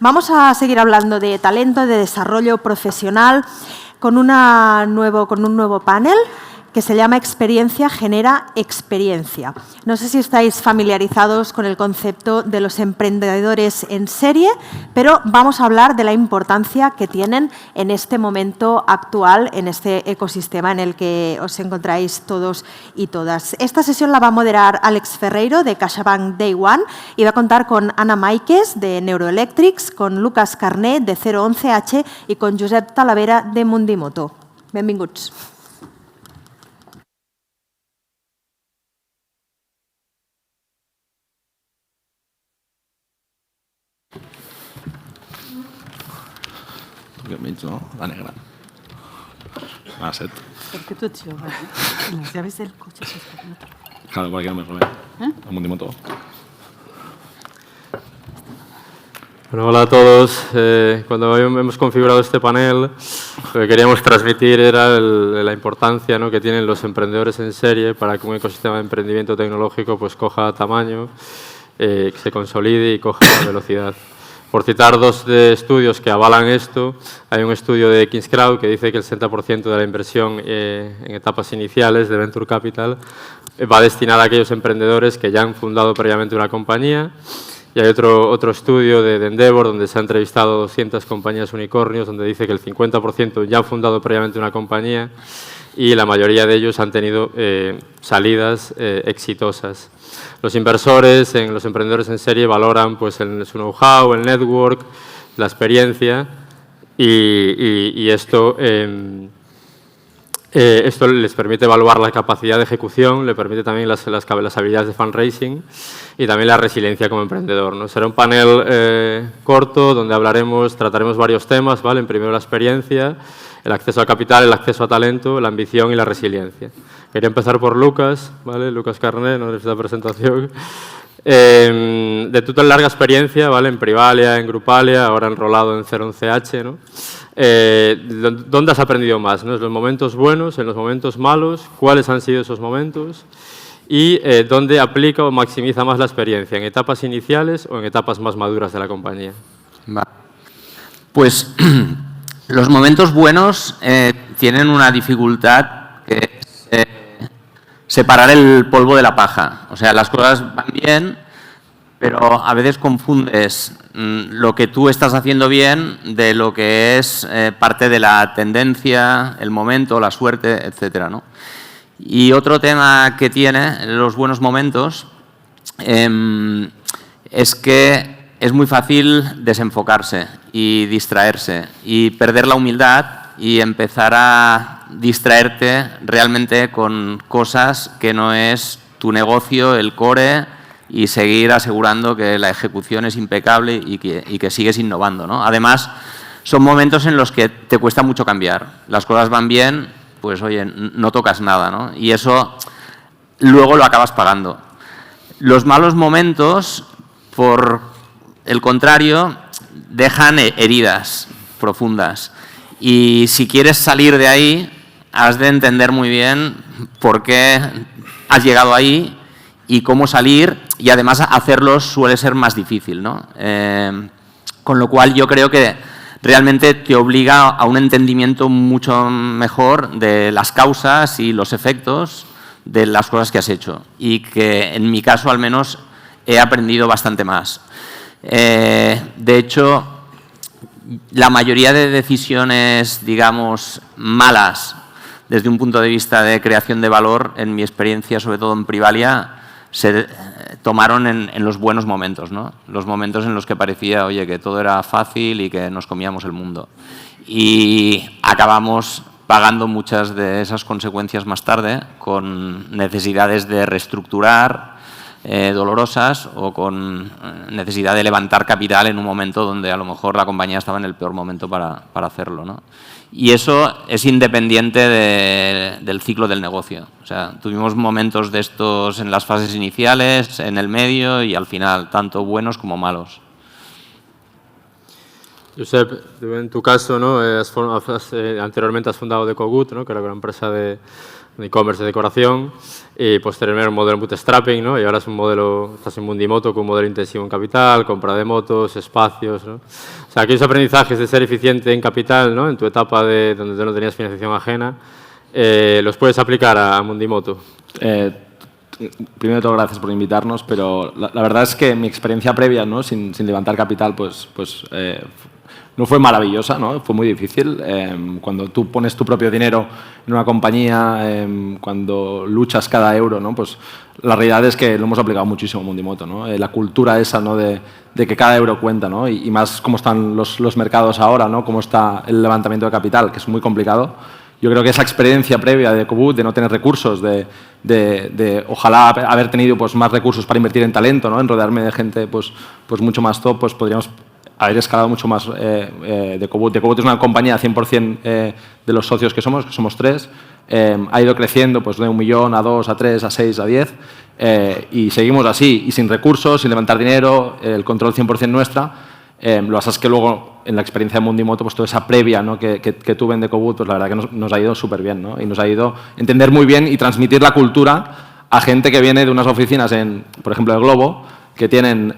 Vamos a seguir hablando de talento, de desarrollo profesional, con un nuevo panel que se llama Experiencia genera experiencia. No sé si estáis familiarizados con el concepto de los emprendedores en serie, pero vamos a hablar de la importancia que tienen en este momento actual, en este ecosistema en el que os encontráis todos y todas. Esta sesión la va a moderar Àlex Ferreiro, de CaixaBank Day One, y va a contar con Anna Maikes, de Neuroelectrics, con Lucas Carné, de 011H, y con Josep Talavera, de Mundimoto. Benvinguts. Que mig, no? La negra. La 7. ¿Por qué tú has hecho? Las llaves del coche se están. Claro, para que no me roben. A Mundimoto. Bueno, hola a todos. Cuando hemos configurado este panel, lo que queríamos transmitir era la importancia, ¿no?, que tienen los emprendedores en serie para que un ecosistema de emprendimiento tecnológico pues coja tamaño, se consolide y coja velocidad. Por citar dos estudios que avalan esto, hay un estudio de King's Crowd que dice que el 60% de la inversión en etapas iniciales de Venture Capital va destinada a aquellos emprendedores que ya han fundado previamente una compañía. Y hay otro estudio de Endeavor donde se han entrevistado 200 compañías unicornios donde dice que el 50% ya han fundado previamente una compañía y la mayoría de ellos han tenido salidas exitosas. Los inversores, los emprendedores en serie, valoran pues, su know-how, el network, la experiencia y esto les permite evaluar la capacidad de ejecución, le permite también las habilidades de fundraising y también la resiliencia como emprendedor, ¿no? Será un panel corto donde trataremos varios temas, ¿vale? En primero la experiencia, el acceso a capital, el acceso a talento, la ambición y la resiliencia. Quería empezar por Lucas, ¿vale? Lucas Carné, no necesita presentación. De tu tan larga experiencia, ¿vale? En Privalia, en Grupalia, ahora enrolado en 011H, ¿no? ¿Dónde has aprendido más, ¿no? ¿En los momentos buenos, en los momentos malos? ¿Cuáles han sido esos momentos? Y ¿dónde aplica o maximiza más la experiencia? ¿En etapas iniciales o en etapas más maduras de la compañía? Pues los momentos buenos tienen una dificultad que es separar el polvo de la paja. O sea, las cosas van bien, pero a veces confundes lo que tú estás haciendo bien de lo que es parte de la tendencia, el momento, la suerte, etcétera, ¿no? Y otro tema que tiene los buenos momentos es que es muy fácil desenfocarse y distraerse y perder la humildad y empezar a distraerte realmente con cosas que no es tu negocio, el core, y seguir asegurando que la ejecución es impecable y que sigues innovando, ¿no? Además, son momentos en los que te cuesta mucho cambiar. Las cosas van bien, pues oye, no tocas nada, ¿no? Y eso luego lo acabas pagando. Los malos momentos, por el contrario, dejan heridas profundas. Y si quieres salir de ahí, has de entender muy bien por qué has llegado ahí y cómo salir, y además hacerlo suele ser más difícil, ¿no? Con lo cual yo creo que realmente te obliga a un entendimiento mucho mejor de las causas y los efectos de las cosas que has hecho, y que en mi caso al menos he aprendido bastante más. De hecho, la mayoría de decisiones, digamos, malas desde un punto de vista de creación de valor, en mi experiencia, sobre todo en Privalia, se tomaron en los buenos momentos, ¿no? Los momentos en los que parecía, oye, que todo era fácil y que nos comíamos el mundo. Y acabamos pagando muchas de esas consecuencias más tarde con necesidades de reestructurar dolorosas o con necesidad de levantar capital en un momento donde a lo mejor la compañía estaba en el peor momento para hacerlo, ¿no? Y eso es independiente del ciclo del negocio. O sea, tuvimos momentos de estos en las fases iniciales, en el medio y al final, tanto buenos como malos. Josep, en tu caso, ¿no? Anteriormente has fundado Decogood, ¿no? Que era una empresa de e-commerce de decoración, y posteriormente un modelo bootstrapping, ¿no? Y ahora es un modelo, estás en Mundimoto con un modelo intensivo en capital, compra de motos, espacios, ¿no? O sea, aquellos aprendizajes de ser eficiente en capital, ¿no? En tu etapa de donde no tenías financiación ajena, los puedes aplicar a Mundimoto. Primero de todo, gracias por invitarnos, pero la verdad es que mi experiencia previa, ¿no? sin levantar capital, no fue maravillosa, ¿no? Fue muy difícil. Cuando tú pones tu propio dinero en una compañía, cuando luchas cada euro, ¿no? Pues la realidad es que lo hemos aplicado muchísimo en Mundimoto, ¿no? La cultura esa, ¿no? de que cada euro cuenta, ¿no? Y más cómo están los mercados ahora, ¿no? Cómo está el levantamiento de capital, que es muy complicado. Yo creo que esa experiencia previa de Decogood, de no tener recursos, de ojalá haber tenido pues, más recursos para invertir en talento, ¿no? En rodearme de gente pues mucho más top, pues podríamos haber escalado mucho más Decogood. Decogood es una compañía 100% de los socios que somos 3. Ha ido creciendo pues, de 1 millón a 2, a 3, a 6, a 10 y seguimos así, y sin recursos, sin levantar dinero, el control 100% nuestra. Lo que pasa es que luego, en la experiencia de Mundimoto, pues toda esa previa, ¿no? que tuve en Decogood, pues la verdad que nos ha ido súper bien, ¿no? Y nos ha ido a entender muy bien y transmitir la cultura a gente que viene de unas oficinas, por ejemplo, de Globo, que tienen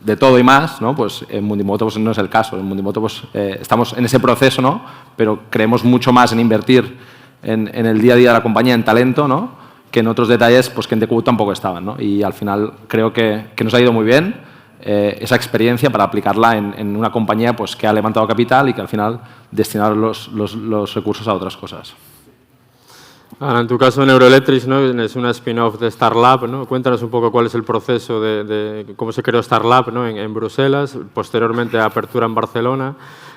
de todo y más, ¿no? Pues en Mundimoto pues, no es el caso. En Mundimoto pues, estamos en ese proceso, ¿no? Pero creemos mucho más en invertir en el día a día de la compañía, en talento, ¿no? Que en otros detalles pues, que en Decogood tampoco estaban, ¿no? Y al final creo que nos ha ido muy bien esa experiencia para aplicarla en una compañía pues, que ha levantado capital y que al final destinar los recursos a otras cosas. Ahora, en tu caso, Neuroelectrics, ¿no? Es una spin-off de StarLab, ¿no? Cuéntanos un poco cuál es el proceso de cómo se creó StarLab, ¿no? en Bruselas, posteriormente a apertura en Barcelona,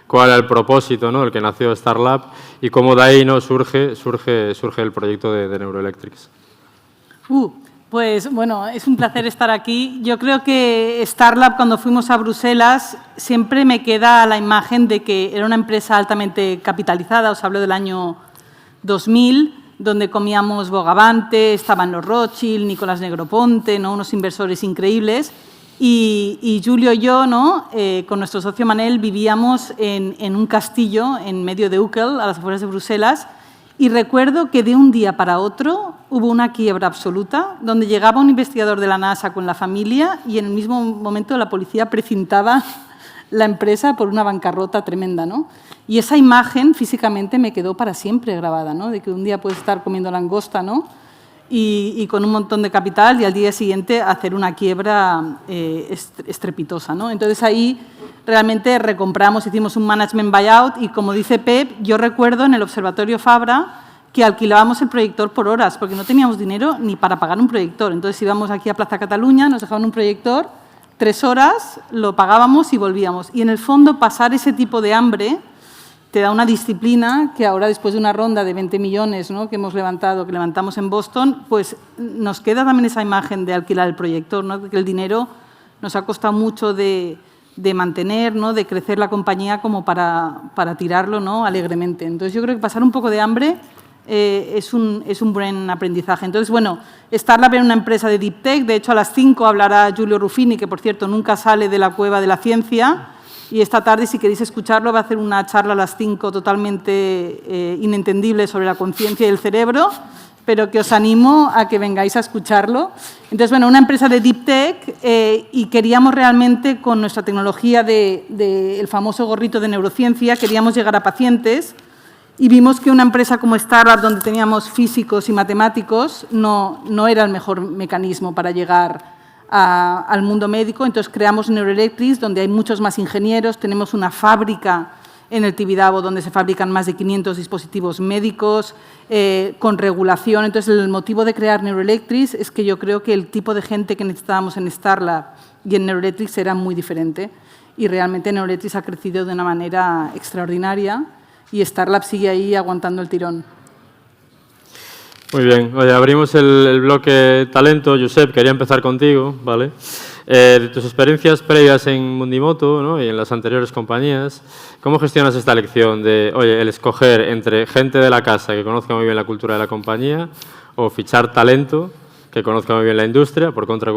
cuál era el propósito, ¿no? El que nació StarLab y cómo de ahí, ¿no? surge el proyecto de Neuroelectrics. Pues bueno, es un placer estar aquí. Yo creo que StarLab, cuando fuimos a Bruselas, siempre me queda la imagen de que era una empresa altamente capitalizada. Os hablo del año 2000, donde comíamos Bogavante, estaban los Rothschild, Nicolás Negroponte, ¿no? Unos inversores increíbles. Y Julio y yo, ¿no? Con nuestro socio Manel, vivíamos en un castillo en medio de Uccle, a las afueras de Bruselas. Y recuerdo que de un día para otro hubo una quiebra absoluta, donde llegaba un investigador de la NASA con la familia y en el mismo momento la policía precintaba la empresa por una bancarrota tremenda, ¿no? Y esa imagen físicamente me quedó para siempre grabada, ¿no? De que un día puedes estar comiendo langosta, ¿no? Y con un montón de capital y al día siguiente hacer una quiebra estrepitosa, ¿no? Entonces ahí realmente recompramos, hicimos un management buyout y, como dice Pep, yo recuerdo en el Observatorio Fabra que alquilábamos el proyector por horas porque no teníamos dinero ni para pagar un proyector. Entonces íbamos aquí a Plaza Cataluña, nos dejaban un proyector, 3 horas, lo pagábamos y volvíamos. Y en el fondo pasar ese tipo de hambre te da una disciplina que ahora, después de una ronda de 20 millones, ¿no? que levantamos en Boston, pues nos queda también esa imagen de alquilar el proyector, ¿no? Que el dinero nos ha costado mucho de mantener, ¿no? De crecer la compañía como para tirarlo, ¿no? Alegremente. Entonces, yo creo que pasar un poco de hambre es un buen aprendizaje. Entonces, bueno, StarLab era una empresa de Deep Tech. De hecho, a las 5 hablará Giulio Ruffini, que, por cierto, nunca sale de la cueva de la ciencia. Y esta tarde, si queréis escucharlo, va a hacer una charla a las 5 totalmente inentendible sobre la conciencia y el cerebro, pero que os animo a que vengáis a escucharlo. Entonces, bueno, una empresa de Deep Tech y queríamos realmente, con nuestra tecnología del famoso gorrito de neurociencia, queríamos llegar a pacientes y vimos que una empresa como StarLab, donde teníamos físicos y matemáticos, no era el mejor mecanismo para llegar al mundo médico. Entonces creamos Neuroelectrics, donde hay muchos más ingenieros, tenemos una fábrica en el Tibidabo donde se fabrican más de 500 dispositivos médicos con regulación. Entonces, el motivo de crear Neuroelectrics es que yo creo que el tipo de gente que necesitábamos en StarLab y en Neuroelectrics era muy diferente y realmente Neuroelectrics ha crecido de una manera extraordinaria y StarLab sigue ahí aguantando el tirón. Muy bien. Oye, abrimos el bloque talento. Josep, quería empezar contigo, ¿vale? De tus experiencias previas en Mundimoto, ¿no? Y en las anteriores compañías, ¿cómo gestionas esta elección de, oye, el escoger entre gente de la casa que conozca muy bien la cultura de la compañía o fichar talento que conozca muy bien la industria, por contra,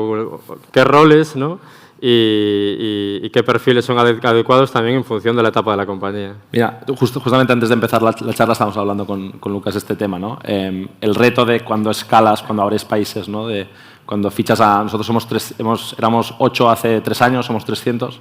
¿qué roles, ¿no? y qué perfiles son adecuados también en función de la etapa de la compañía. Mira, justamente antes de empezar la charla estábamos hablando con Lucas este tema, ¿no? El reto de cuando escalas, cuando abres países, ¿no? De cuando fichas a... Nosotros éramos 8 hace 3 años, somos 300.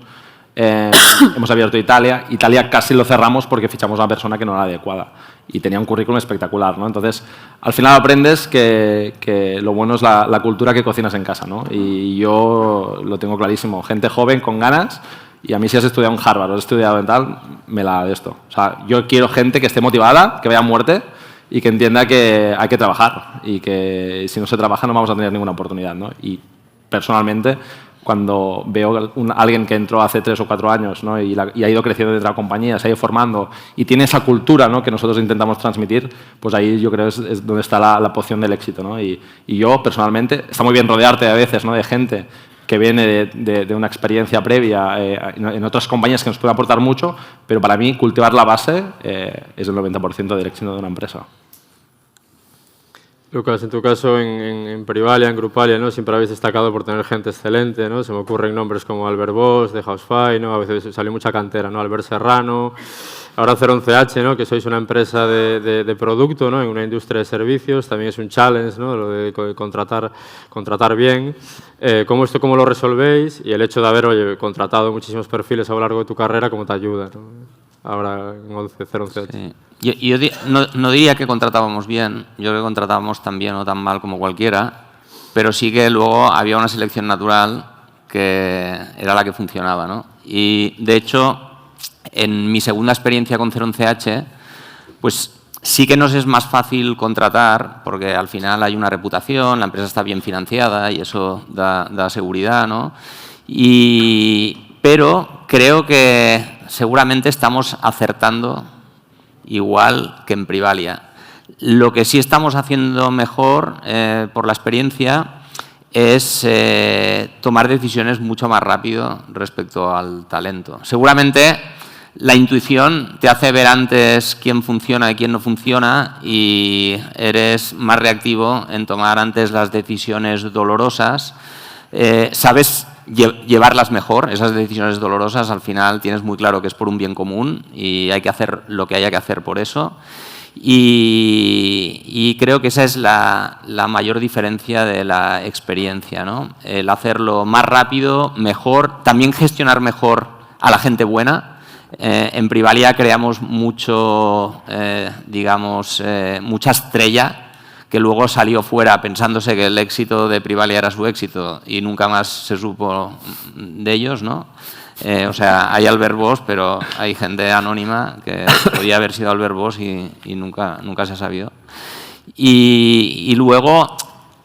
Hemos abierto Italia. Italia casi lo cerramos porque fichamos a una persona que no era adecuada y tenía un currículum espectacular, ¿no? Entonces, al final aprendes que lo bueno es la cultura que cocinas en casa, ¿no? Y yo lo tengo clarísimo. Gente joven con ganas, y a mí si has estudiado en Harvard o has estudiado en tal, me la de esto. O sea, yo quiero gente que esté motivada, que vaya a muerte y que entienda que hay que trabajar y que si no se trabaja no vamos a tener ninguna oportunidad, ¿no? Y personalmente, cuando veo a alguien que entró hace 3 o 4 años, ¿no? y ha ido creciendo dentro de la compañía, se ha ido formando y tiene esa cultura, ¿no? que nosotros intentamos transmitir, pues ahí yo creo es donde está la poción del éxito, ¿no? Y yo personalmente, está muy bien rodearte a veces, ¿no? de gente que viene de una experiencia previa en otras compañías que nos puede aportar mucho, pero para mí cultivar la base es el 90% del éxito de una empresa. Lucas, en tu caso, en Privalia, en Grupalia, ¿no? Siempre habéis destacado por tener gente excelente, ¿no? Se me ocurren nombres como Albert Bosch, de Housefly, ¿no? A veces salió mucha cantera, ¿no? Albert Serrano, ahora 011H, ¿no? Que sois una empresa de producto, ¿no? En una industria de servicios, también es un challenge, ¿no? Lo de contratar bien. ¿Cómo lo resolvéis? Y el hecho de haber, contratado muchísimos perfiles a lo largo de tu carrera, ¿cómo te ayuda, ¿no? Ahora en 011H. Sí. Yo no diría que contratábamos bien, yo creo que contratábamos tan bien o tan mal como cualquiera, pero sí que luego había una selección natural que era la que funcionaba, ¿no? Y de hecho, en mi segunda experiencia con 011H, pues sí que nos es más fácil contratar porque al final hay una reputación, la empresa está bien financiada y eso da seguridad, ¿no? Pero creo que seguramente estamos acertando igual que en Privalia. Lo que sí estamos haciendo mejor, por la experiencia, es tomar decisiones mucho más rápido respecto al talento. Seguramente la intuición te hace ver antes quién funciona y quién no funciona y eres más reactivo en tomar antes las decisiones dolorosas. Sabes llevarlas mejor, esas decisiones dolorosas, al final tienes muy claro que es por un bien común y hay que hacer lo que haya que hacer por eso. Y creo que esa es la mayor diferencia de la experiencia, ¿no? El hacerlo más rápido, mejor, también gestionar mejor a la gente buena. En Privalia creamos mucho, mucha estrella que luego salió fuera pensándose que el éxito de Privalia era su éxito y nunca más se supo de ellos, ¿no? O sea, hay Albert Bosch, pero hay gente anónima que podía haber sido Albert Bosch y nunca se ha sabido. Y luego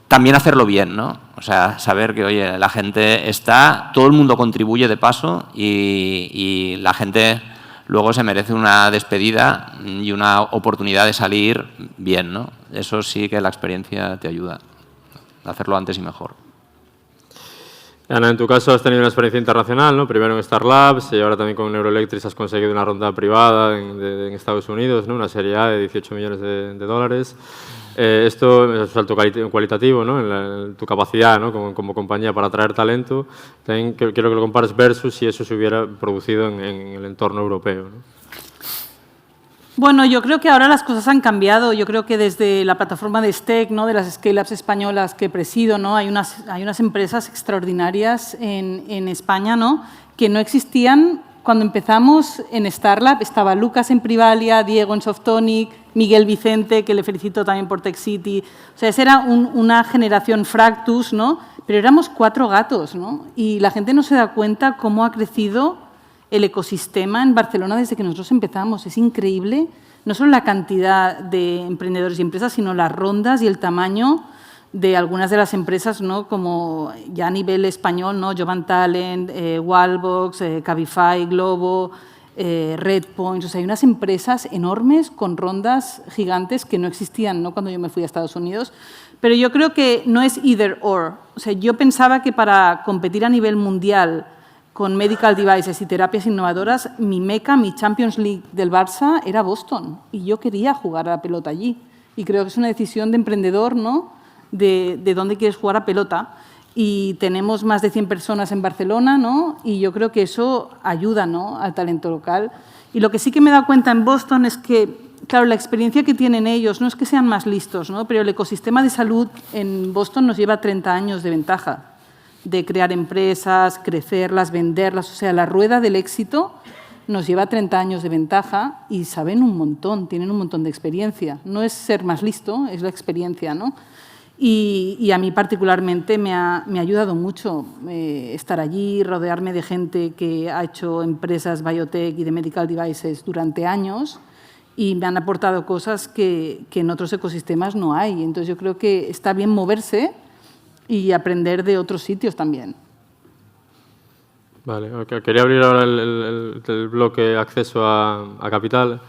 también hacerlo bien, ¿no? O sea, saber que, oye, la gente está, todo el mundo contribuye de paso y la gente luego se merece una despedida y una oportunidad de salir bien, ¿no? Eso sí que la experiencia te ayuda a hacerlo antes y mejor. Ana, en tu caso has tenido una experiencia internacional, ¿no? Primero en Star Labs y ahora también con Neuroelectric has conseguido una ronda privada en Estados Unidos, ¿no? Una serie A de 18 millones de dólares. Esto es un salto cualitativo, ¿no? En tu capacidad, ¿no? como compañía para atraer talento. También quiero que lo compares versus si eso se hubiera producido en el entorno europeo, ¿no? Bueno, yo creo que ahora las cosas han cambiado. Yo creo que desde la plataforma de STEC, ¿no? De las scale-ups españolas que presido, ¿no? Hay unas empresas extraordinarias en España, ¿no? Que no existían cuando empezamos en Starlab. Estaba Lucas en Privalia, Diego en Softonic, Miguel Vicente, que le felicito también por Tech City. O sea, esa era una generación Fractus, ¿no? Pero éramos 4 gatos, ¿no? Y la gente no se da cuenta cómo ha crecido el ecosistema en Barcelona desde que nosotros empezamos. Es increíble, no solo la cantidad de emprendedores y empresas, sino las rondas y el tamaño de algunas de las empresas, ¿no? Como ya a nivel español, ¿no? Jovan Talent, Wallbox, Cabify, Globo, Redpoint. O sea, hay unas empresas enormes con rondas gigantes que no existían, ¿no? Cuando yo me fui a Estados Unidos. Pero yo creo que no es either or. O sea, yo pensaba que para competir a nivel mundial con medical devices y terapias innovadoras, mi meca, mi Champions League del Barça era Boston y yo quería jugar a la pelota allí. Y creo que es una decisión de emprendedor, ¿no? De dónde quieres jugar a pelota. y tenemos más de 100 personas en Barcelona, ¿no? Y yo creo que eso ayuda, ¿no?, al talento local. Y lo que sí que me he dado cuenta en Boston es que, claro, la experiencia que tienen ellos no es que sean más listos, ¿no?, pero el ecosistema de salud en Boston nos lleva 30 años de ventaja, de crear empresas, crecerlas, venderlas. O sea, la rueda del éxito nos lleva 30 años de ventaja y saben un montón, tienen un montón de experiencia. No es ser más listo, es la experiencia, ¿no? Y a mí particularmente me ha ayudado mucho estar allí, rodearme de gente que ha hecho empresas biotech y de medical devices durante años y me han aportado cosas que en otros ecosistemas no hay. Entonces, yo creo que está bien moverse y aprender de otros sitios también. Vale, okay. Quería abrir ahora el bloque acceso a capital.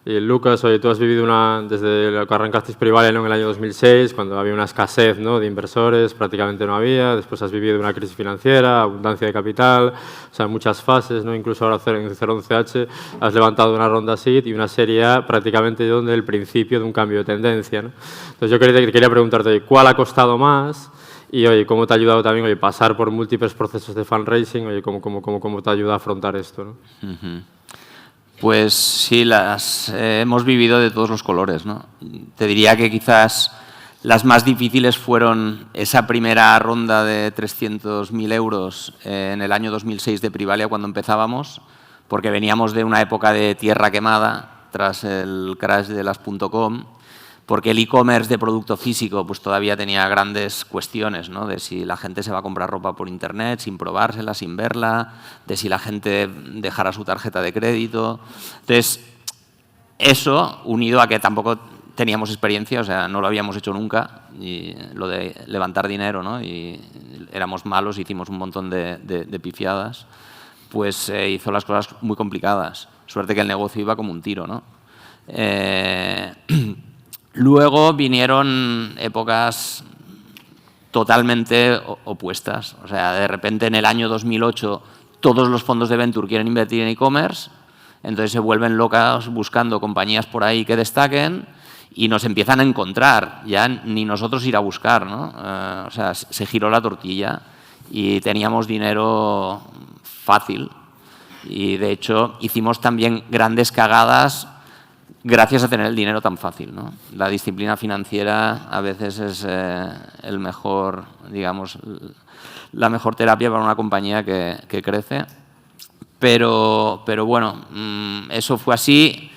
Y Lucas, oye, tú has vivido desde lo que arrancasteis Privalia, ¿no?, en el año 2006, cuando había una escasez, ¿no?, de inversores, prácticamente no había. Después has vivido una crisis financiera, abundancia de capital, o sea, muchas fases, ¿no? Incluso ahora en 011H has levantado una ronda SEED y una serie A prácticamente donde el principio de un cambio de tendencia, ¿no? Entonces yo quería preguntarte, ¿cuál ha costado más? Y, oye, ¿cómo te ha ayudado también, oye, pasar por múltiples procesos de fundraising? Oye, ¿cómo te ayuda a afrontar esto, ¿no? Pues sí, las hemos vivido de todos los colores, ¿no? Te diría que quizás las más difíciles fueron esa primera ronda de 300.000 euros en el año 2006 de Privalia, cuando empezábamos, porque veníamos de una época de tierra quemada tras el crash de las .com, porque el e-commerce de producto físico pues todavía tenía grandes cuestiones, ¿no?, de si la gente se va a comprar ropa por internet sin probársela, sin verla, de si la gente dejará su tarjeta de crédito. Entonces, eso, unido a que tampoco teníamos experiencia, o sea, no lo habíamos hecho nunca, y lo de levantar dinero, ¿no?, y éramos malos, hicimos un montón de pifiadas, pues hizo las cosas muy complicadas. Suerte que el negocio iba como un tiro, ¿no? Luego vinieron épocas totalmente opuestas. O sea, de repente en el año 2008 todos los fondos de venture quieren invertir en e-commerce, entonces se vuelven locos buscando compañías por ahí que destaquen y nos empiezan a encontrar, ya ni nosotros ir a buscar, ¿no? O sea, se giró la tortilla y teníamos dinero fácil y, de hecho, hicimos también grandes cagadas gracias a tener el dinero tan fácil, ¿no? La disciplina financiera a veces es el mejor, digamos, la mejor terapia para una compañía que crece. Pero bueno, eso fue así.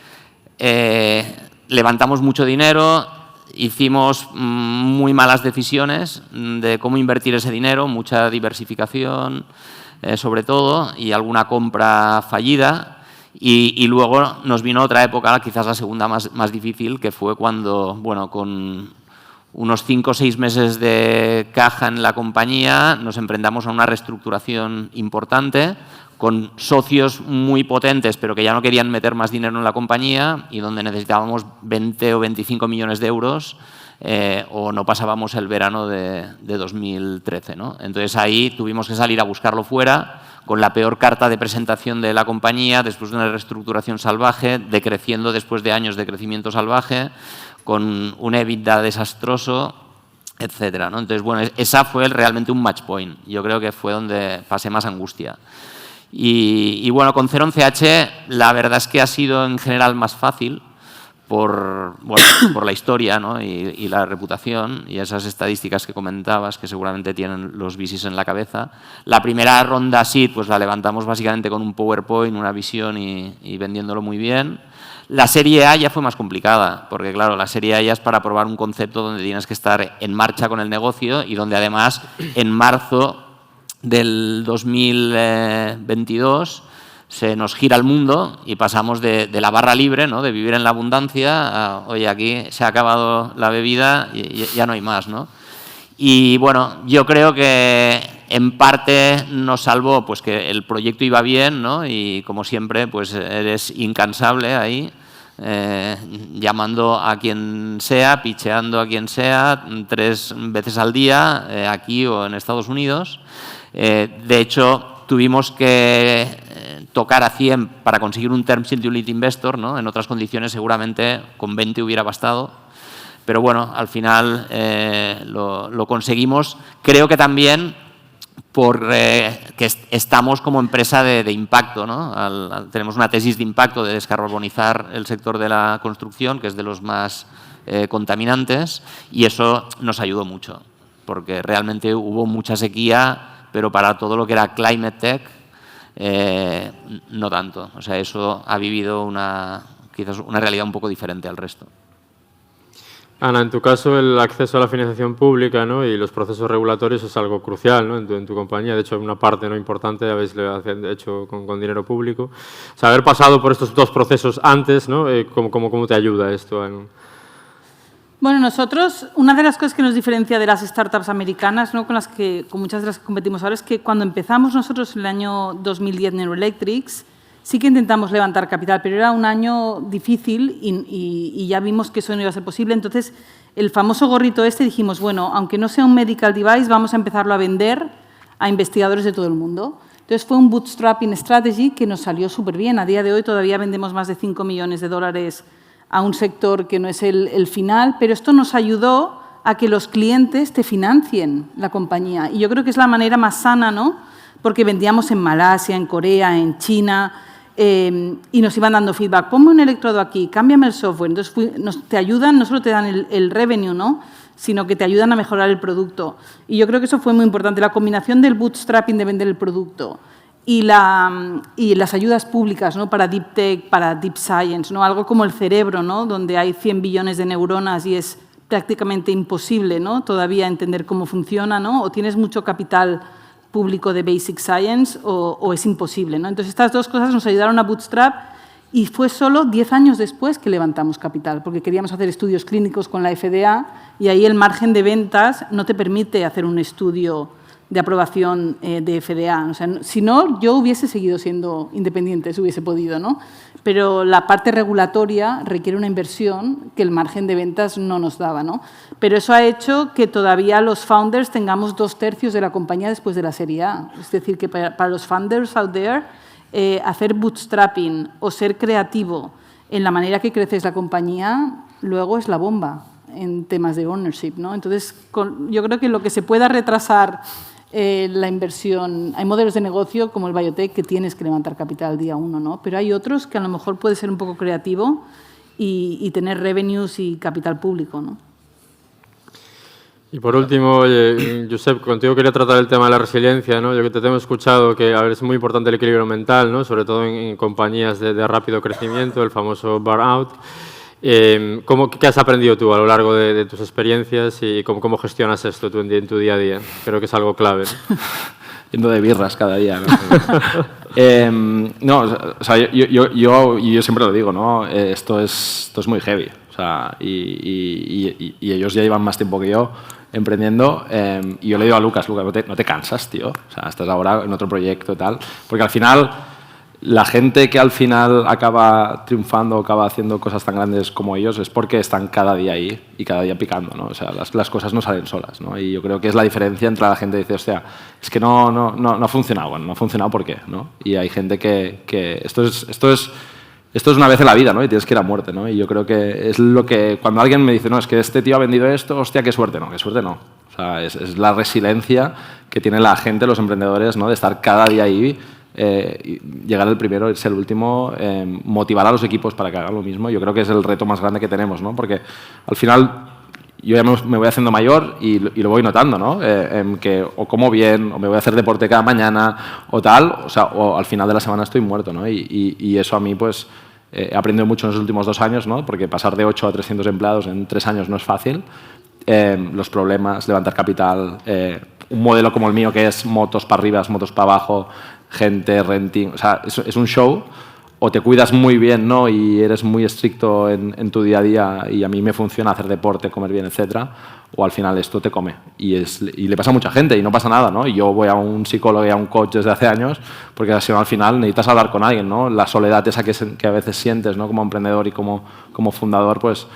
Levantamos mucho dinero, hicimos muy malas decisiones de cómo invertir ese dinero, mucha diversificación, sobre todo, y alguna compra fallida. Y luego nos vino otra época, quizás la segunda más difícil, que fue cuando, bueno, con unos 5 o 6 meses de caja en la compañía, nos emprendamos a una reestructuración importante, con socios muy potentes, pero que ya no querían meter más dinero en la compañía y donde necesitábamos 20 o 25 millones de euros o no pasábamos el verano de 2013, ¿no? Entonces ahí tuvimos que salir a buscarlo fuera, con la peor carta de presentación de la compañía, después de una reestructuración salvaje, decreciendo después de años de crecimiento salvaje, con un EBITDA desastroso, etcétera, ¿no? Entonces, bueno, esa fue realmente un match point. Yo creo que fue donde pasé más angustia. Y bueno, con 011H la verdad es que ha sido en general más fácil por la historia, ¿no?, y la reputación y esas estadísticas que comentabas que seguramente tienen los VCs en la cabeza. La primera ronda SEED pues la levantamos básicamente con un PowerPoint, una visión y vendiéndolo muy bien. La serie A ya fue más complicada, porque claro, la serie A ya es para probar un concepto donde tienes que estar en marcha con el negocio y donde además en marzo del 2022 se nos gira el mundo y pasamos de la barra libre, ¿no?, de vivir en la abundancia, a, oye, aquí se ha acabado la bebida y ya no hay más, ¿no? Y bueno, yo creo que en parte nos salvó pues que el proyecto iba bien, ¿no?, y como siempre pues eres incansable ahí, llamando a quien sea, pitcheando a quien sea 3 veces al día, aquí o en Estados Unidos. De hecho, tuvimos que tocar a 100 para conseguir un term sheet de un lead investor, ¿no? En otras condiciones seguramente con 20 hubiera bastado. Pero bueno, al final lo conseguimos. Creo que también porque estamos como empresa de impacto, ¿no? Tenemos una tesis de impacto de descarbonizar el sector de la construcción, que es de los más contaminantes, y eso nos ayudó mucho, porque realmente hubo mucha sequía, pero para todo lo que era climate tech, no tanto. O sea, eso ha vivido quizás una realidad un poco diferente al resto. Ana, en tu caso el acceso a la financiación pública, ¿no? Y los procesos regulatorios es algo crucial, ¿no? en tu compañía. De hecho, una parte no importante habéis hecho con dinero público. O sea, haber pasado por estos dos procesos antes, ¿no? ¿Cómo te ayuda esto? Bueno, nosotros, una de las cosas que nos diferencia de las startups americanas, ¿no? con muchas de las que competimos ahora, es que cuando empezamos nosotros en el año 2010 Neuroelectrics, sí que intentamos levantar capital, pero era un año difícil y ya vimos que eso no iba a ser posible. Entonces, el famoso gorrito dijimos, bueno, aunque no sea un medical device, vamos a empezarlo a vender a investigadores de todo el mundo. Entonces, fue un bootstrapping strategy que nos salió súper bien. A día de hoy todavía vendemos más de $5 millones a un sector que no es el final, pero esto nos ayudó a que los clientes te financien la compañía. Y yo creo que es la manera más sana, ¿no? Porque vendíamos en Malasia, en Corea, en China, y nos iban dando feedback. Ponme un electrodo aquí, cámbiame el software. Entonces, te ayudan, no solo te dan el revenue, ¿no? Sino que te ayudan a mejorar el producto. Y yo creo que eso fue muy importante. La combinación del bootstrapping de vender el producto y las ayudas públicas, ¿no? Para Deep Tech, para Deep Science, ¿no? Algo como el cerebro, ¿no? Donde hay 100 billones de neuronas y es prácticamente imposible, ¿no? Todavía entender cómo funciona, ¿no? O tienes mucho capital público de Basic Science o es imposible, ¿no? Entonces, estas dos cosas nos ayudaron a bootstrap y fue solo 10 años después que levantamos capital, porque queríamos hacer estudios clínicos con la FDA y ahí el margen de ventas no te permite hacer un estudio de aprobación de FDA. O sea, si no, yo hubiese seguido siendo independiente, si hubiese podido, ¿no? Pero la parte regulatoria requiere una inversión que el margen de ventas no nos daba, ¿no? Pero eso ha hecho que todavía los founders tengamos 2/3 de la compañía después de la Serie A. Es decir, que para los founders out there, hacer bootstrapping o ser creativo en la manera que creces la compañía, luego es la bomba en temas de ownership, ¿no? Entonces, yo creo que lo que se pueda retrasar la inversión, hay modelos de negocio como el biotech que tienes que levantar capital día 1, ¿no? Pero hay otros que a lo mejor puede ser un poco creativo y tener revenues y capital público, ¿no? Y por último, oye, Josep, contigo quería tratar el tema de la resiliencia, ¿no? Yo que te tengo escuchado que es muy importante el equilibrio mental, ¿no? Sobre todo en compañías de rápido crecimiento, el famoso burnout. ¿Qué has aprendido tú a lo largo de tus experiencias y cómo gestionas esto tú en tu día a día? Creo que es algo clave, ¿no? Yendo de birras cada día, ¿no? No, o sea, yo siempre lo digo, ¿no? Esto es muy heavy. O sea, y ellos ya llevan más tiempo que yo emprendiendo. Y yo le digo a Lucas, no te cansas, tío. O sea, estás ahora en otro proyecto y tal. Porque al final, la gente que al final acaba triunfando, acaba haciendo cosas tan grandes como ellos, es porque están cada día ahí y cada día picando, ¿no? O sea, las cosas no salen solas, ¿no? Y yo creo que es la diferencia entre la gente que dice, hostia, es que no ha funcionado. Bueno, no ha funcionado, ¿por qué? ¿No? Y hay gente que esto es una vez en la vida, ¿no? Y tienes que ir a muerte, ¿no? Y yo creo que es lo que... Cuando alguien me dice, no, es que este tío ha vendido esto, hostia, qué suerte. No, qué suerte no. O sea, es la resiliencia que tiene la gente, los emprendedores, ¿no? De estar cada día ahí, llegar el primero, irse el último, motivar a los equipos para que hagan lo mismo. Yo creo que es el reto más grande que tenemos, ¿no? Porque al final yo ya me voy haciendo mayor y lo voy notando, ¿no? Que o como bien, o me voy a hacer deporte cada mañana, o tal, o sea, o al final de la semana estoy muerto, ¿no? Y eso a mí, pues, he aprendido mucho en los últimos 2 años, ¿no? Porque pasar de 8 a 300 empleados en 3 años no es fácil. Los problemas, levantar capital, un modelo como el mío que es motos para arriba, motos para abajo, gente, renting, o sea, es un show. O te cuidas muy bien, ¿no? Y eres muy estricto en tu día a día y a mí me funciona hacer deporte, comer bien, etcétera, o al final esto te come. Y le pasa a mucha gente y no pasa nada, ¿no? Y yo voy a un psicólogo y a un coach desde hace años porque al final necesitas hablar con alguien, ¿no? La soledad esa que a veces sientes, ¿no? Como emprendedor y como fundador, pues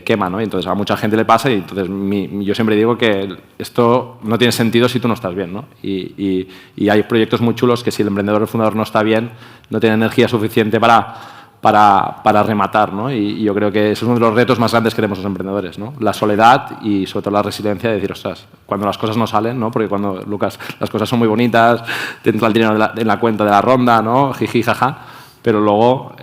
quema, ¿no? Y entonces a mucha gente le pasa y entonces yo siempre digo que esto no tiene sentido si tú no estás bien, ¿no? Y hay proyectos muy chulos que si el emprendedor o el fundador no está bien, no tiene energía suficiente para para rematar, ¿no? Y yo creo que ese es uno de los retos más grandes que tenemos los emprendedores, ¿no? La soledad y sobre todo la resiliencia de decir, ostras, cuando las cosas no salen, ¿no? Porque cuando, Lucas, las cosas son muy bonitas, te entra el dinero en la cuenta de la ronda, ¿no? Jiji, jaja, pero luego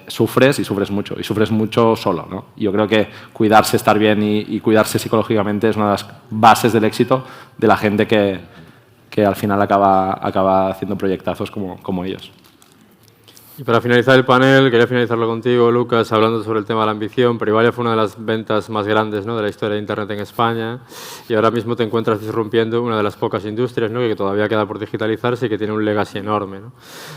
sufres y sufres mucho solo, ¿no? Yo creo que cuidarse, estar bien y cuidarse psicológicamente es una de las bases del éxito de la gente que al final acaba haciendo proyectazos como ellos. Y para finalizar el panel, quería finalizarlo contigo, Lucas, hablando sobre el tema de la ambición. Privalia fue una de las ventas más grandes, ¿no?, de la historia de Internet en España, y ahora mismo te encuentras disrumpiendo una de las pocas industrias, ¿no?, que todavía queda por digitalizarse y que tiene un legacy enorme, ¿no? O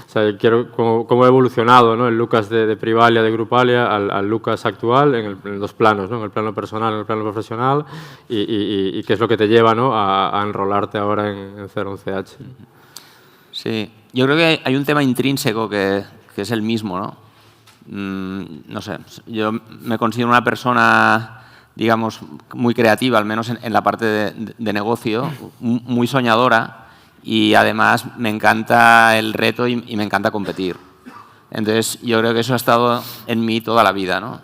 sea, quiero cómo ha evolucionado, ¿no?, el Lucas de Privalia, de Grupalia, al Lucas actual en dos planos, ¿no?, en el plano personal, en el plano profesional, y qué es lo que te lleva, ¿no?, a enrolarte ahora en 011H. Sí, yo creo que hay un tema intrínseco que es el mismo, ¿no? No sé, yo me considero una persona, digamos, muy creativa, al menos en la parte de negocio, muy soñadora, y además me encanta el reto y me encanta competir. Entonces, yo creo que eso ha estado en mí toda la vida, ¿no?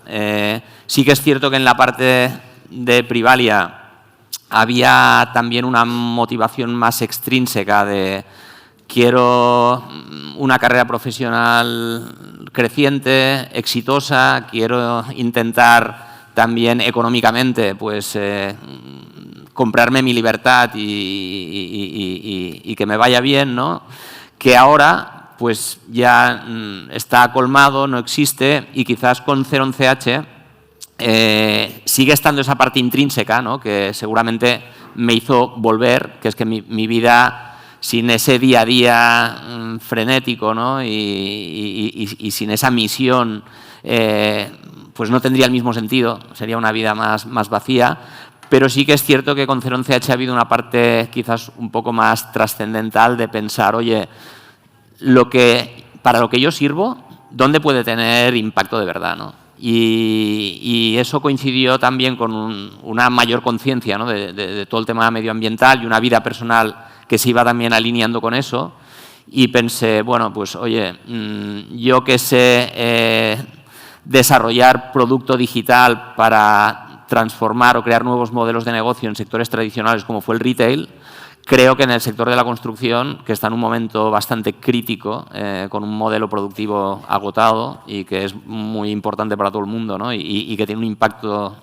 Sí que es cierto que en la parte de Privalia había también una motivación más extrínseca de quiero una carrera profesional creciente, exitosa, quiero intentar también económicamente pues, comprarme mi libertad y que me vaya bien, ¿no? Que ahora pues ya está colmado, no existe, y quizás con 011H sigue estando esa parte intrínseca, ¿no?, que seguramente me hizo volver, que es que mi vida sin ese día a día frenético, ¿no?, y sin esa misión, pues no tendría el mismo sentido, sería una vida más vacía. Pero sí que es cierto que con 011H ha habido una parte quizás un poco más trascendental de pensar, oye, para lo que yo sirvo, ¿dónde puede tener impacto de verdad, ¿no? Y eso coincidió también con una mayor conciencia, ¿no?, de todo el tema medioambiental y una vida personal que se iba también alineando con eso, y pensé, bueno, pues oye, yo que sé desarrollar producto digital para transformar o crear nuevos modelos de negocio en sectores tradicionales como fue el retail, creo que en el sector de la construcción, que está en un momento bastante crítico, con un modelo productivo agotado y que es muy importante para todo el mundo, ¿no?, y que tiene un impacto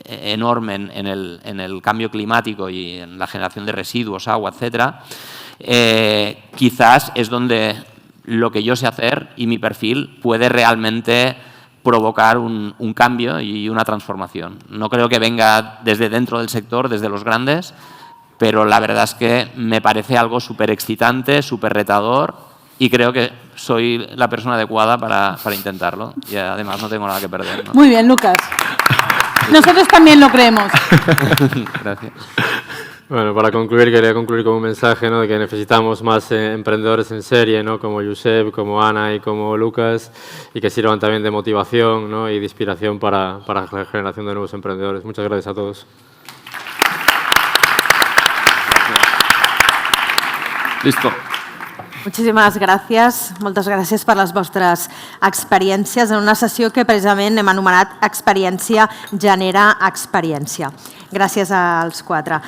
enorme en el cambio climático y en la generación de residuos, agua, etcétera, quizás es donde lo que yo sé hacer y mi perfil puede realmente provocar un cambio y una transformación. No creo que venga desde dentro del sector, desde los grandes, pero la verdad es que me parece algo súper excitante, súper retador, y creo que soy la persona adecuada para intentarlo. Y además no tengo nada que perder, ¿no? Muy bien, Lucas. Nosotros también lo creemos. Gracias. Bueno, para concluir, quería concluir con un mensaje, ¿no?, de que necesitamos más emprendedores en serie, ¿no?, como Josep, como Ana y como Lucas, y que sirvan también de motivación, ¿no?, y de inspiración para la generación de nuevos emprendedores. Muchas gracias a todos. Listo. Moltes gràcies per les vostres experiències en una sessió que precisament hem anomenat Experiència genera experiència. Gràcies als quatre.